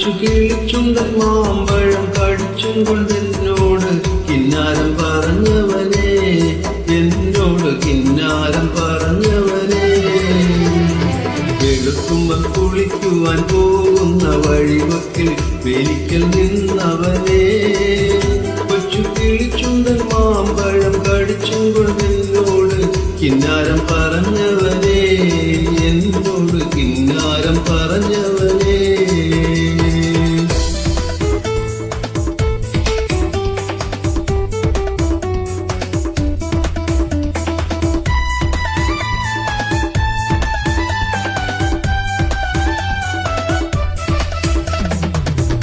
കൊച്ചു കിളിച്ചുണ്ടൻ മാമ്പഴം കടിച്ചും കൊണ്ടെന്നോട് കിന്നാരം പറഞ്ഞവനെ, എന്നോട് കിന്നാരം പറഞ്ഞവനെ. വെളുക്കുമ്പോൾ കുളിക്കുവാൻ പോകുന്ന വഴിവക്കിൽ വെലിക്കൽ നിന്നവനെ, കൊച്ചു കിളിച്ചുണ്ടൻ മാമ്പഴം കടിച്ചും കൊണ്ടെന്നോട് കിന്നാരം പറഞ്ഞവനെ, എന്നോട് കിന്നാരം പറഞ്ഞവനെ.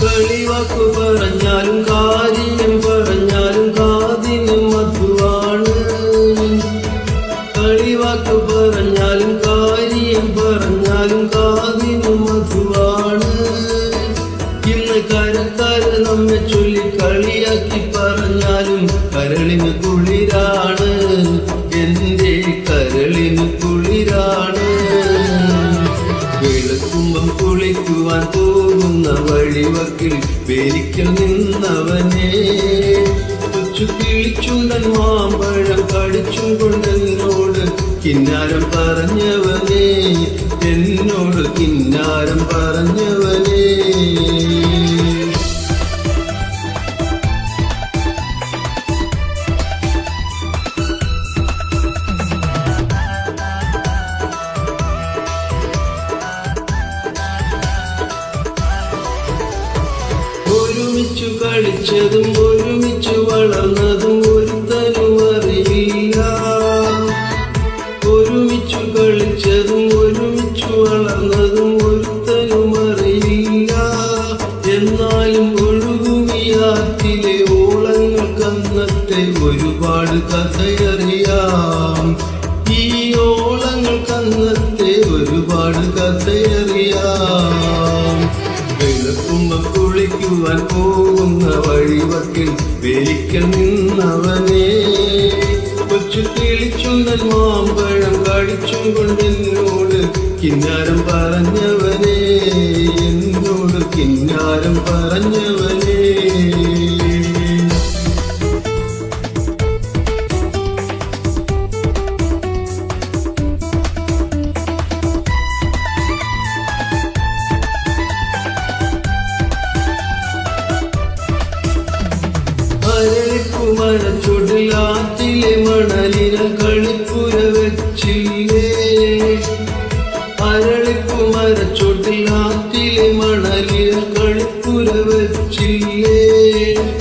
കളിവാക്കു പറഞ്ഞാലും കാര്യം പറഞ്ഞാലും കാതിന് മധുവാണ്. കളിവാക്കു പറഞ്ഞാലും കാര്യം പറഞ്ഞാലും കാതിന് മധുവാണ്. ഇന്ന് കരക്കാര് നമ്മെ ചൊല്ലി കളിയാക്കി പറഞ്ഞാലും കരളിന് കുളിരാണ്, എന്റെ കരളിന് കുളിരാണ്. വെളുക്കുമ്പം കുളിക്കുവാൻ പോകുന്ന വഴിവക്കിൽ വെലിക്കൽ നിന്നവനെ, കൊച്ചു കിളിച്ചുണ്ടൻ മാമ്പഴം കടിച്ചും കൊണ്ടെന്നോട് കിന്നാരം പറഞ്ഞവനെ, എന്നോട് കിന്നാരം പറഞ്ഞവനെ. ഒരുമിച്ചു കളിച്ചതും ഒരുമിച്ചു വളർന്നതും ഒരുത്തനും അറിയില്ല. ഒരുമിച്ചു കളിച്ചതും ഒരുമിച്ചു വളർന്നതും ഒരുത്തനും അറിയില്ല. എന്നാലും ഒഴുകുമിയാറ്റിലെ ഓളങ്ങൾക്കന്നത്തെ ഒരുപാട് കഥയറിയാം. ഈ ഓളങ്ങൾക്കന്നത്തെ ഒരുപാട് കഥയറിയാം. വെളുക്കുമ്പം കുളിക്കുവാൻ പോകുന്ന വഴിവക്കിൽ വെലിക്കൽ നിന്നവനെ, കൊച്ചു കിളിച്ചുണ്ടൻ മാമ്പഴം കടിച്ചും കൊണ്ടെന്നോട് കിന്നാരം പറഞ്ഞവനെ, എന്നോട് കിന്നാരം പറഞ്ഞവനെ. അരളിപ്പുമരച്ചൊടിലാറ്റിലെ മണലിന കളിപ്പുര വെച്ചില്ലേ. അരളിപ്പുമരച്ചൊടിലാറ്റിലെ മണലിന കളിപ്പുര വെച്ചില്ലേ.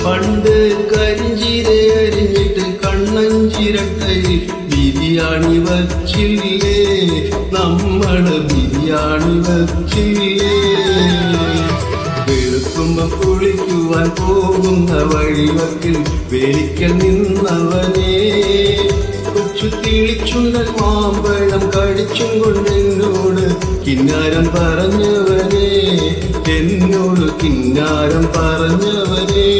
പണ്ട് കരിഞ്ചീര അരിഞ്ഞിട്ട് കണ്ണഞ്ചിരട്ടയിൽ ബിരിയാണി വച്ചില്ലേ, നമ്മള് ബിരിയാണി വച്ചില്ലേ. വെളുക്കുമ്പം കുളിക്കുവാൻ പോകുന്ന വഴിവക്കിൽ വെലിക്കൽ നിന്നവനെ, കൊച്ചു കിളിച്ചുണ്ടൻ മാമ്പഴം കടിച്ചും കൊണ്ടെന്നോട് കിന്നാരം പറഞ്ഞവനെ, എന്നോട് കിന്നാരം പറഞ്ഞവനെ.